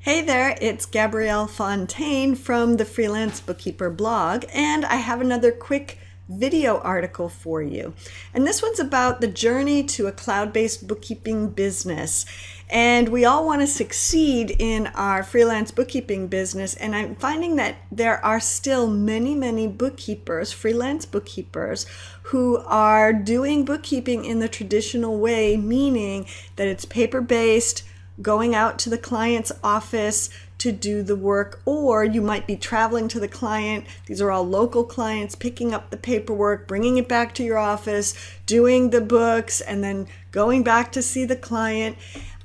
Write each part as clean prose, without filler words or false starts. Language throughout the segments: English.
Hey there, it's Gabrielle Fontaine from the Freelance Bookkeeper blog, and I have another quick video article for you. And this one's about the journey to a cloud-based bookkeeping business. And we all want to succeed in our freelance bookkeeping business, and I'm finding that there are still many bookkeepers, freelance bookkeepers, who are doing bookkeeping in the traditional way, meaning that it's paper-based, going out to the client's office to do the work, or you might be traveling to the client. These are all local clients, picking up the paperwork, bringing it back to your office, doing the books, and then going back to see the client.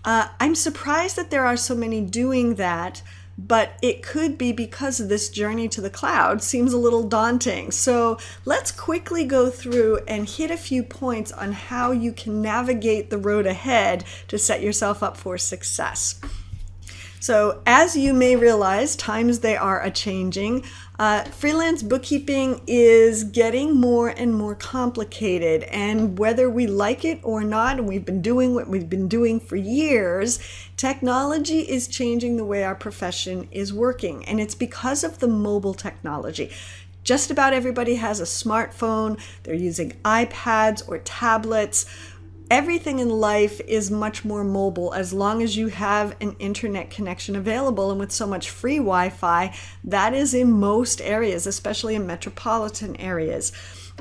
I'm surprised that there are so many doing that, but it could be because this journey to the cloud seems a little daunting. So let's quickly go through and hit a few points on how you can navigate the road ahead to set yourself up for success. So as you may realize, times they are a-changing. Freelance bookkeeping is getting more and more complicated, and whether we like it or not, and we've been doing what we've been doing for years, technology is changing the way our profession is working, and it's because of the mobile technology. Just about everybody has a smartphone. They're using iPads or tablets. Everything in life is much more mobile as long as you have an internet connection available, and with so much free Wi-Fi, that is in most areas, especially in metropolitan areas.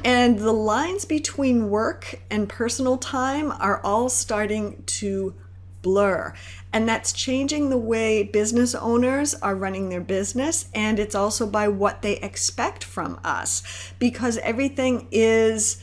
And the lines between work and personal time are all starting to blur. And that's changing the way business owners are running their business, and it's also by what they expect from us, because everything is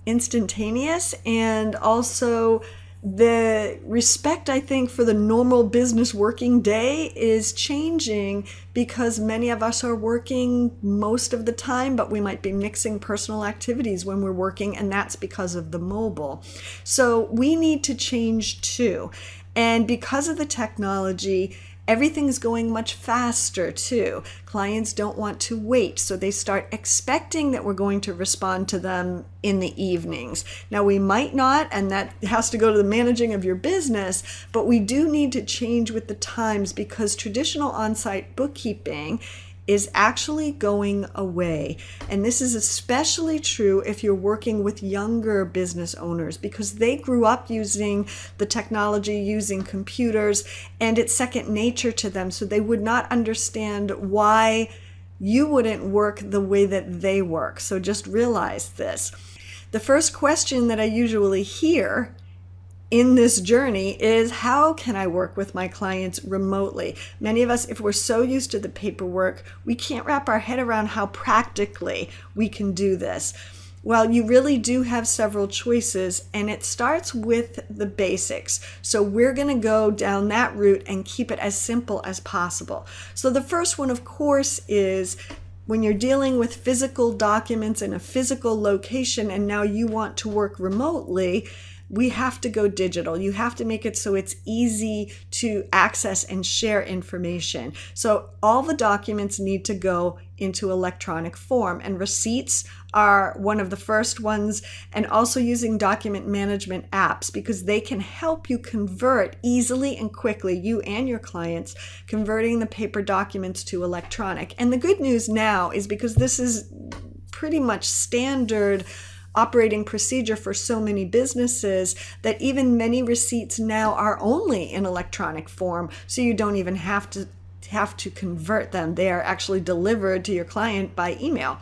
instantaneous, and also the respect, I think, for the normal business working day is changing because many of us are working most of the time, but we might be mixing personal activities when we're working, and that's because of the mobile. So we need to change too. And because of the technology, everything's going much faster too. Clients don't want to wait, so they start expecting that we're going to respond to them in the evenings. Now, we might not, and that has to go to the managing of your business, but we do need to change with the times because traditional on-site bookkeeping is actually going away. And this is especially true if you're working with younger business owners, because they grew up using the technology, using computers, and it's second nature to them. So they would not understand why you wouldn't work the way that they work. So just realize this. The first question that I usually hear in this journey is, how can I work with my clients remotely? Many of us, if we're so used to the paperwork, we can't wrap our head around how practically we can do this. Well, you really do have several choices, and it starts with the basics. So we're going to go down that route and keep it as simple as possible. So the first one, of course, is when you're dealing with physical documents in a physical location and now you want to work remotely, we have to go digital. You have to make it so it's easy to access and share information. So all the documents need to go into electronic form, and receipts are one of the first ones, and also using document management apps, because they can help you convert easily and quickly, you and your clients, converting the paper documents to electronic. And the good news now is, because this is pretty much standard operating procedure for so many businesses, that even many receipts now are only in electronic form, so you don't even have to convert them. They are actually delivered to your client by email.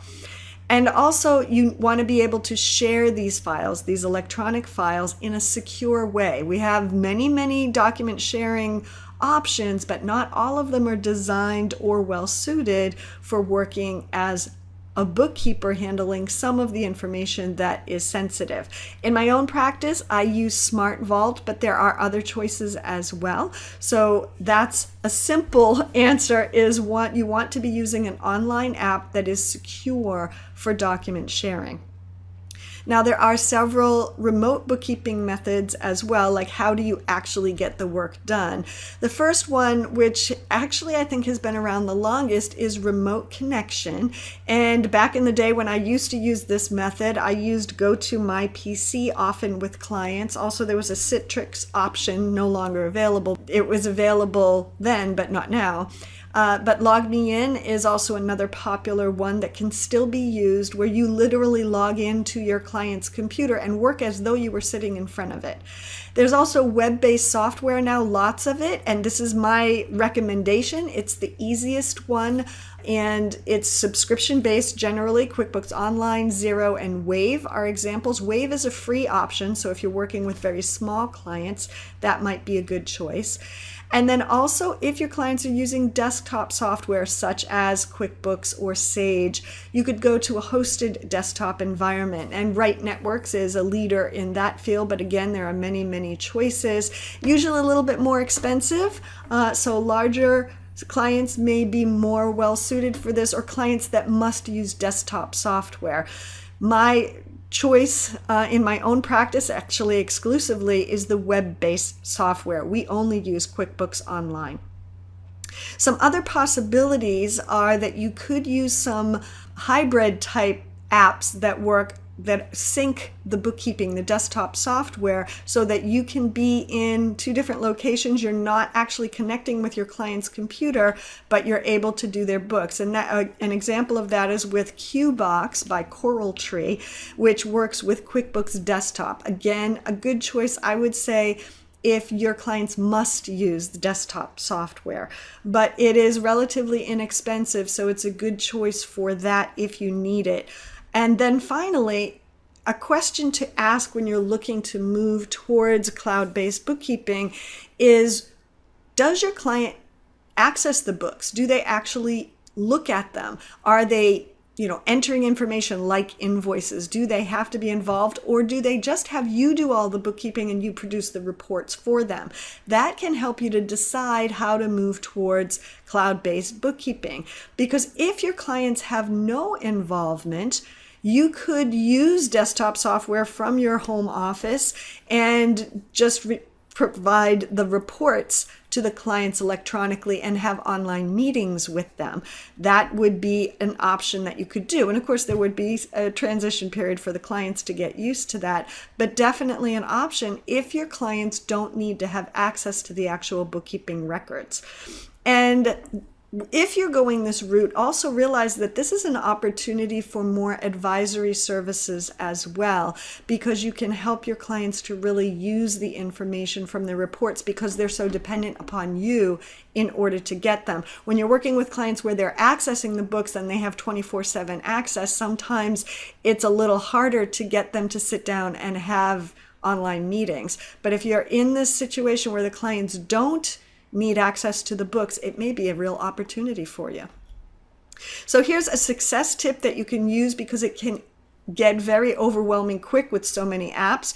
And also, you want to be able to share these files, these electronic files, in a secure way. We have many document sharing options, but not all of them are designed or well suited for working as a bookkeeper handling some of the information that is sensitive. In my own practice, I use Smart Vault, but there are other choices as well. So that's a simple answer, is you want to be using an online app that is secure for document sharing. Now, there are several remote bookkeeping methods as well, like how do you actually get the work done? The first one, which actually I think has been around the longest, is remote connection. And back in the day when I used to use this method, I used Go to My PC often with clients. Also, there was a Citrix option, no longer available. It was available then, but not now. But Log Me In is also another popular one that can still be used, where you literally log into your client's computer and work as though you were sitting in front of it. There's also web-based software now, lots of it, and this is my recommendation. It's the easiest one, and it's subscription-based generally. QuickBooks Online, Xero, and Wave are examples. Wave is a free option, so if you're working with very small clients, that might be a good choice. And then also, if your clients are using desktop software such as QuickBooks or Sage, you could go to a hosted desktop environment. And Right Networks is a leader in that field, but again, there are many, many choices. Usually a little bit more expensive, so larger clients may be more well suited for this, or clients that must use desktop software. My choice in my own practice, actually exclusively, is the web-based software. We only use QuickBooks Online. Some other possibilities are that you could use some hybrid type apps that sync the bookkeeping, the desktop software, so that you can be in two different locations. You're not actually connecting with your client's computer, but you're able to do their books. And that, an example of that is with QBox by CoralTree, which works with QuickBooks Desktop. Again, a good choice, I would say, if your clients must use the desktop software. But it is relatively inexpensive, so it's a good choice for that if you need it. And then finally, a question to ask when you're looking to move towards cloud-based bookkeeping is, does your client access the books? Do they actually look at them? Are they, entering information like invoices? Do they have to be involved, or do they just have you do all the bookkeeping and you produce the reports for them? That can help you to decide how to move towards cloud-based bookkeeping. Because if your clients have no involvement, you could use desktop software from your home office and just provide the reports to the clients electronically and have online meetings with them. That would be an option that you could do. And of course, there would be a transition period for the clients to get used to that, but definitely an option if your clients don't need to have access to the actual bookkeeping records. And if you're going this route, also realize that this is an opportunity for more advisory services as well, because you can help your clients to really use the information from the reports because they're so dependent upon you in order to get them. When you're working with clients where they're accessing the books and they have 24/7 access, sometimes it's a little harder to get them to sit down and have online meetings. But if you're in this situation where the clients don't need access to the books, it may be a real opportunity for you. So here's a success tip that you can use, because it can get very overwhelming quick with so many apps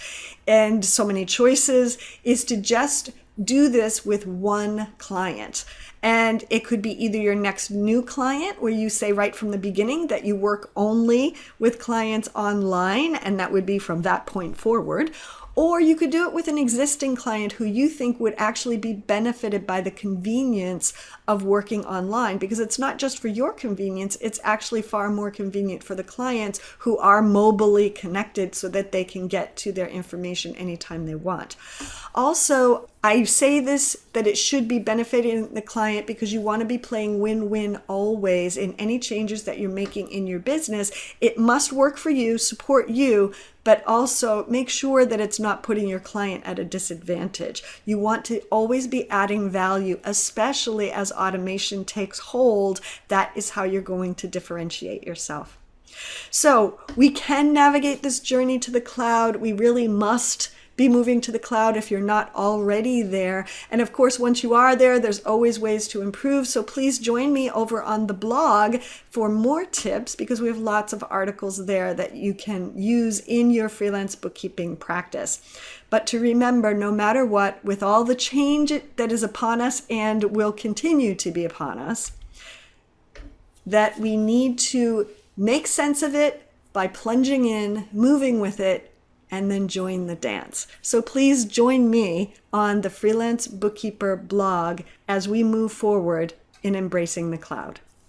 and so many choices, is to just do this with one client. And it could be either your next new client, where you say right from the beginning that you work only with clients online, and that would be from that point forward. Or you could do it with an existing client who you think would actually be benefited by the convenience of working online, because it's not just for your convenience, it's actually far more convenient for the clients who are mobilely connected so that they can get to their information anytime they want. Also, I say this, that it should be benefiting the client because you want to be playing win-win always in any changes that you're making in your business. It must work for you, support you, but also make sure that it's not putting your client at a disadvantage. You want to always be adding value, especially as automation takes hold. That is how you're going to differentiate yourself. So we can navigate this journey to the cloud. We really must be moving to the cloud if you're not already there. And of course, once you are there, there's always ways to improve. So please join me over on the blog for more tips, because we have lots of articles there that you can use in your freelance bookkeeping practice. But to remember, no matter what, with all the change that is upon us and will continue to be upon us, that we need to make sense of it by plunging in, moving with it, and then join the dance. So please join me on the Freelance Bookkeeper blog as we move forward in embracing the cloud.